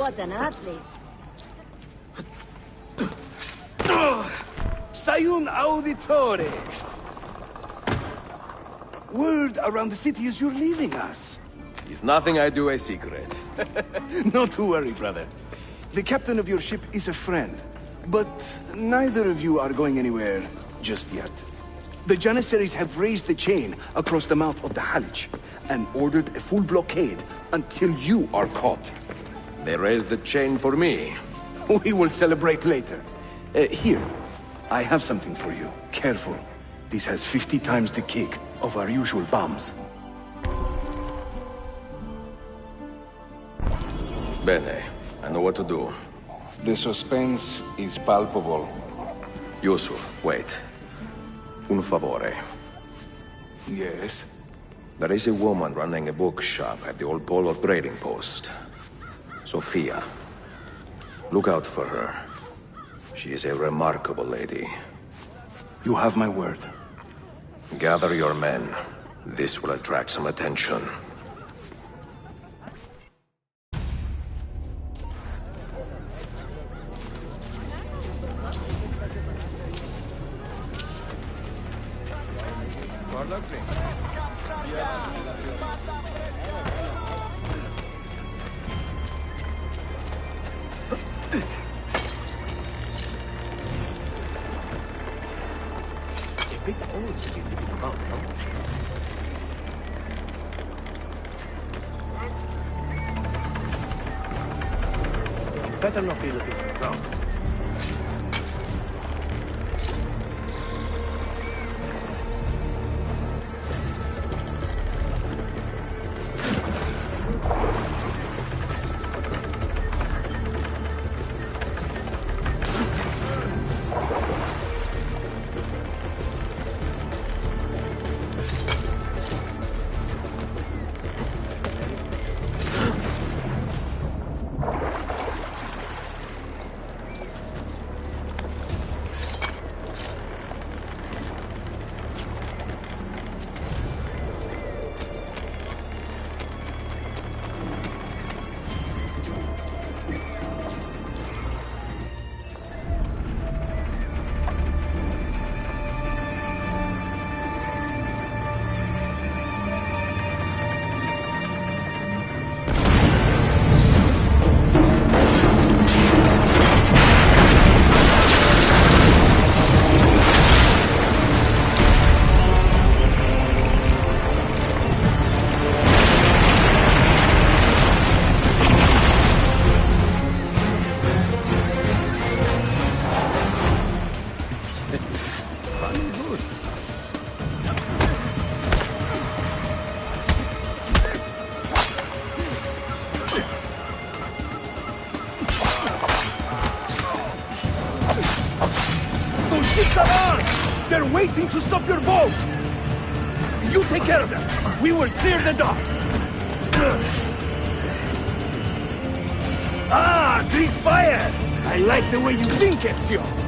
What an athlete. Sayun Auditore! Word around the city is you're leaving us. Is nothing I do a secret. Not to worry, brother. The captain of your ship is a friend, but neither of you are going anywhere just yet. The Janissaries have raised the chain across the mouth of the Halich and ordered a full blockade until you are caught. They raised the chain for me. We will celebrate later. Here, I have something for you. Careful. This has 50 times the kick of our usual bombs. Bene. I know what to do. The suspense is palpable. Yusuf, wait. Un favore. Yes? There is a woman running a bookshop at the old Polo trading post. Sophia. Look out for her. She is a remarkable lady. You have my word. Gather your men. This will attract some attention. Better not be looking around. They're waiting to stop your boat! You take care of them! We will clear the docks! Ah, Greek fire! I like the way you think, Ezio!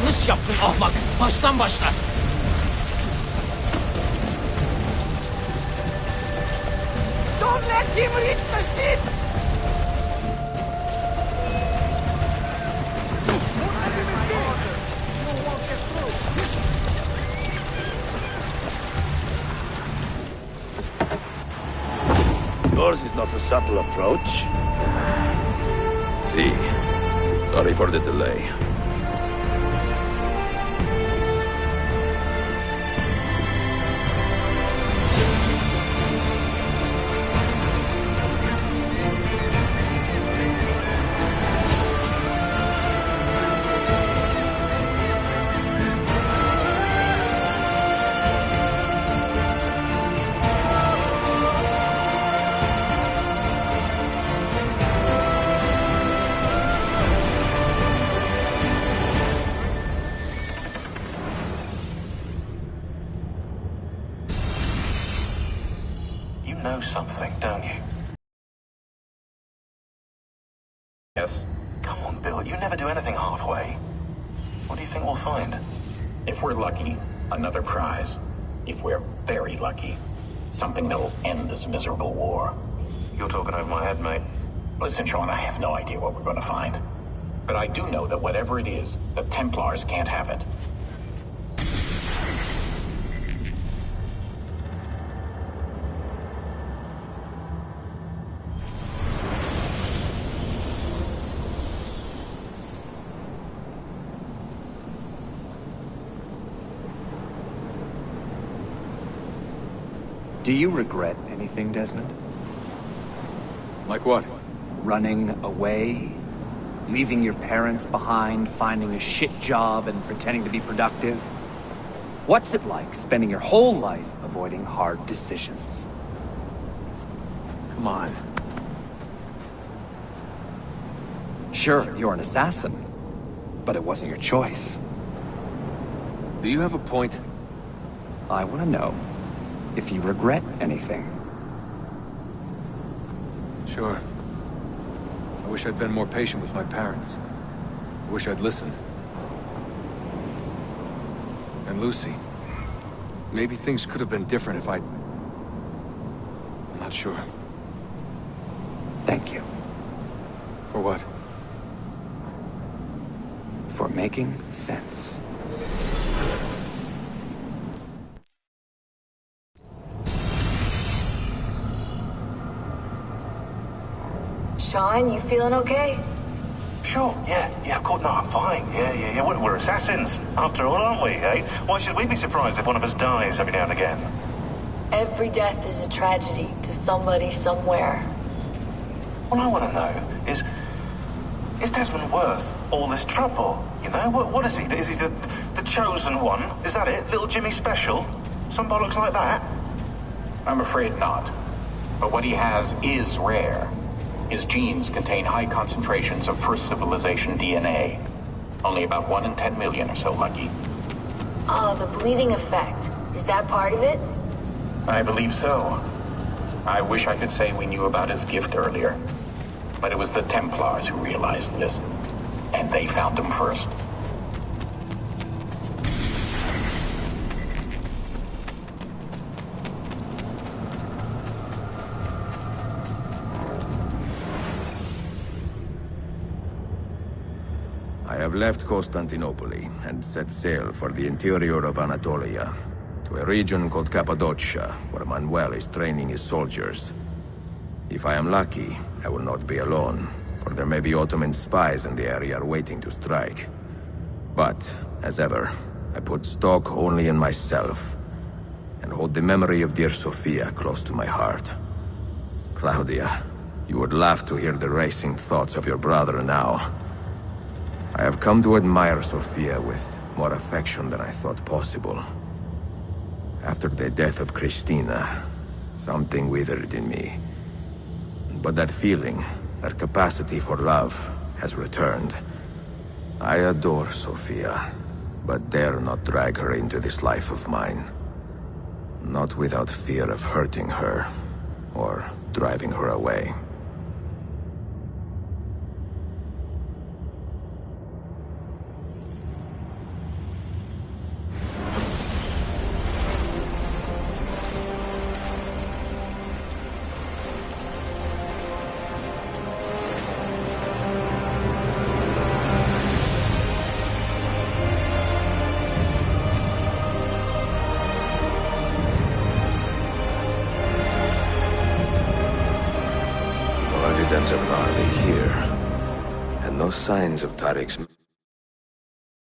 Yanlış yaptın ahmak. Baştan başla. Don't let him reach the ship! Yours is not a subtle approach. See. Sorry for the delay. You know something, don't you? Yes. Come on, Bill. You never do anything halfway. What do you think we'll find? If we're lucky, another prize. If we're very lucky, something that'll end this miserable war. You're talking over my head, mate. Listen, Sean, I have no idea what we're going to find. But I do know that whatever it is, the Templars can't have it. Do you regret anything, Desmond? Like what? Running away? Leaving your parents behind, finding a shit job and pretending to be productive? What's it like spending your whole life avoiding hard decisions? Come on. Sure, you're an assassin, but it wasn't your choice. Do you have a point? I want to know if you regret anything. Sure. I wish I'd been more patient with my parents. I wish I'd listened. And Lucy. Maybe things could have been different if I'd... I'm not sure. Thank you. For what? For making sense. Sean, you feeling okay? Sure, yeah, of course, no, I'm fine. Yeah, we're assassins, after all, aren't we, eh? Why should we be surprised if one of us dies every now and again? Every death is a tragedy to somebody somewhere. What I want to know is Desmond worth all this trouble? You know, what is he? Is he the chosen one? Is that it? Little Jimmy Special? Some bollocks like that? I'm afraid not. But what he has is rare. His genes contain high concentrations of First Civilization DNA. Only about 1 in 10 million are so lucky. Oh, the bleeding effect. Is that part of it? I believe so. I wish I could say we knew about his gift earlier. But it was the Templars who realized this. And they found him first. I have left Constantinople and set sail for the interior of Anatolia, to a region called Cappadocia, where Manuel is training his soldiers. If I am lucky, I will not be alone, for there may be Ottoman spies in the area waiting to strike. But, as ever, I put stock only in myself, and hold the memory of dear Sophia close to my heart. Claudia, you would laugh to hear the racing thoughts of your brother now. I have come to admire Sophia with more affection than I thought possible. After the death of Christina, something withered in me. But that feeling, that capacity for love, has returned. I adore Sophia, but dare not drag her into this life of mine. Not without fear of hurting her, or driving her away. evidence of an army here, and no signs of Tariq's...